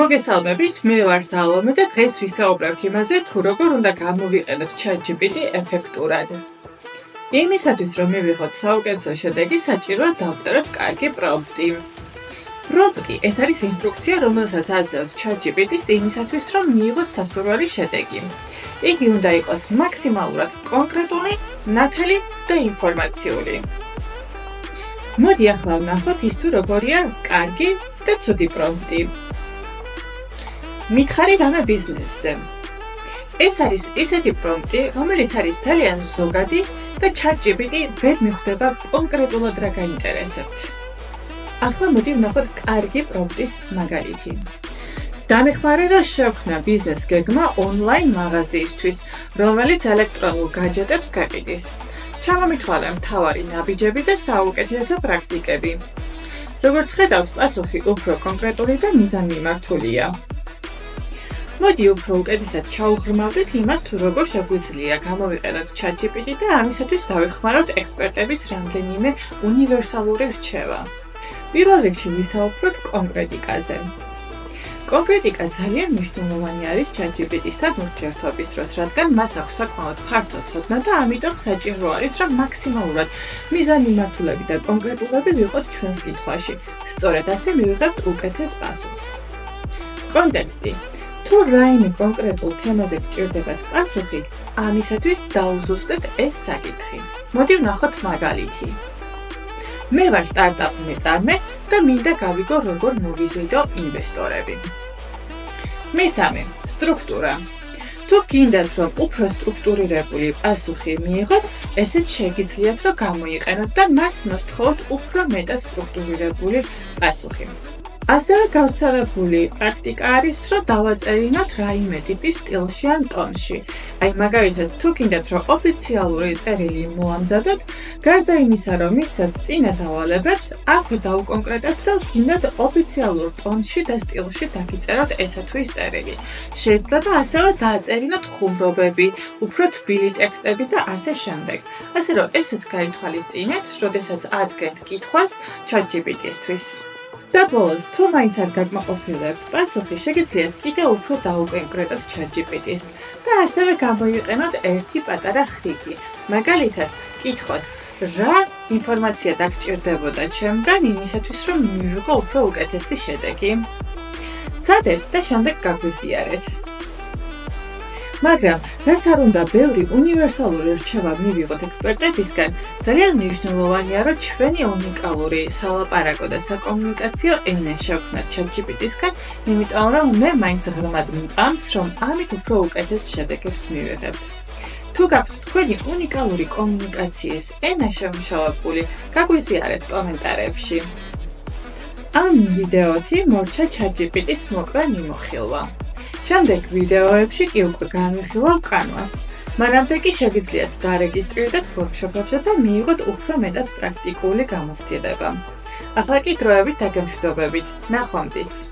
მოგესალმებით, მე ვარ სალომე და დღეს ვისაუბრებთ იმაზე, თუ როგორ უნდა გამოვიყენოთ ChatGPT ეფექტურად. იმისათვის, რომ მივიღოთ საუკეთესო შედეგი, საჭიროა დავწეროთ კარგი პრომპტი. პრომპტი ეს არის ინსტრუქცია, რომელსაც აძლევს ChatGPT-ს იმისათვის, რომ მიიღოთ სასურველი შედეგი. იგი უნდა იყოს მაქსიმალურად კონკრეტული, ნათელი და ინფორმაციული. მოდი ახლა ვნახოთ ის თუ როგორია კარგი და ცუდი პრომპტი. მითხარი რამე ბიზნესზე. ეს არის ისეთი პრომპტი, რომელიც არის ძალიან ზოგადი და ChatGPT ვერ მიხვდება კონკრეტულად რა გაინტერესებთ. ახლა მოდი ვნახოთ კარგი პრომპტის მაგალითი. დამეხმარე რომ შევქმნა ბიზნეს გეგმა ონლაინ მაღაზიისთვის, რომელიც ელექტრონულ გაჯეტებს გაყიდის. ჩამომითვალე მთავარი ნაბიჯები და საუკეთესო პრაქტიკები. როგორც ხედავთ, პასუხი უფრო კონკრეტული და მიზანმიმართულია. მოდი უფრო უკეთესად ჩაუღრმავდეთ იმას, თუ როგორ შეგვიძლია გამოვიყენოთ ChatGPT და ამისათვის დავეხმაროთ ექსპერტების რამდენიმე უნივერსალური რჩევა. პირველ რიგში ვისაუბროთ კონკრეტიკაზე. კონკრეტიკა ძალიან მნიშვნელოვანი არის ChatGPT-სთან ურთიერთობის დროს, რადგან მას აქვს საკმაოდ ფართო ცოდნა და ამიტომ საჭირო არის, რომ მაქსიმალურად მიზანმიმართულები და კონკრეტულები ვიყოთ ჩვენს კითხვაში. სწორედ ასე მივიღებთ უკეთეს პასუხს. კონტექსტი. თუ რაიმე კონკრეტულ თემაზე გჭირდებათ პასუხი, ამისათვის დაუზუსტეთ ეს საკითხი. მოდი ვნახოთ მაგალითი. მე ვარ სტარტაპ მეწარმე და მინდა გავიგო როგორ მოვიზიდო ინვესტორები. მესამე, სტრუქტურა. თუ გინდათ რომ უფრო სტრუქტურირებული პასუხი მიიღოთ, ესეც შეგიძლიათ რომ გამოიყენოთ და მას მოსთხოვოთ უფრო მეტად სტრუქტურირებული პასუხი. ასევე გავრცელებული პრაქტიკა არის, რომ დავაწერინოთ რაიმე ტიპის სტილში ან ტონში. აი მაგალითად, თუ გინდათ რომ ოფიციალური წერილი მოამზადოთ, გარდა იმისა, რომ მისცემთ წინა დავალებებს, აქვე დაუკონკრეტებთ, რომ გინდათ ოფიციალურ ტონში და სტილში დაგიწეროთ ესა თუ ის წერილი. შეიძლება ასევე დააწერინოთ ხუმრობები, უფრო თბილი ტექსტები და ასე შემდეგ. ასე რომ ესეც გაითვალისწინეთ, როდესაც ადგენთ კითხვას ChatGPT-ისთვის. და ბოლოს, თუ მაინც არ გაკმაყოფილებთ პასუხი, შეგიძლიათ კიდევ უფრო დაუკონკრეტოთ ChatGPT-ს და ასევე გამოიყენოთ ერთი პატარა ხრიკი. მაგალითად, კითხოთ, რა ინფორმაცია დაგჭირდებოდა ჩემგან იმისათვის, რომ მივიღო უფრო უკეთესი შედეგი. ცადეთ და შემდეგ გაგვიზიარეთ. მაგრამ, რაც არ უნდა ბევრი უნივერსალური რჩევა მივიღოთ ექსპერტებისგან, ძალიან მნიშვნელოვანია, რომ ჩვენი უნიკალური სალაპარაკო და საკომუნიკაციო ენა შევქმნათ ChatGPT-სგან, იმიტომ რომ მე მაინც ღრმად მწამს, რომ ამით უფრო უკეთეს შედეგებს მივიღებთ. თუ გაქვთ თქვენი უნიკალური კომუნიკაციის ენა შემუშავებული, გაგვიზიარეთ კომენტარებში. ამ ვიდეოთი მორჩა ChatGPT-ს მოკლე მიმოხილვა. შემდეგ ვიდეოებში კი უკვე განვიხილავ კანვას. მანამდე კი შეგიძლიათ დარეგისტრირდეთ ვორქშოპებზე და მიიღოთ უფრო მეტად პრაქტიკული გამოცდილება. ახლა კი დროებით დაგემშვიდობებით. ნახვამდის!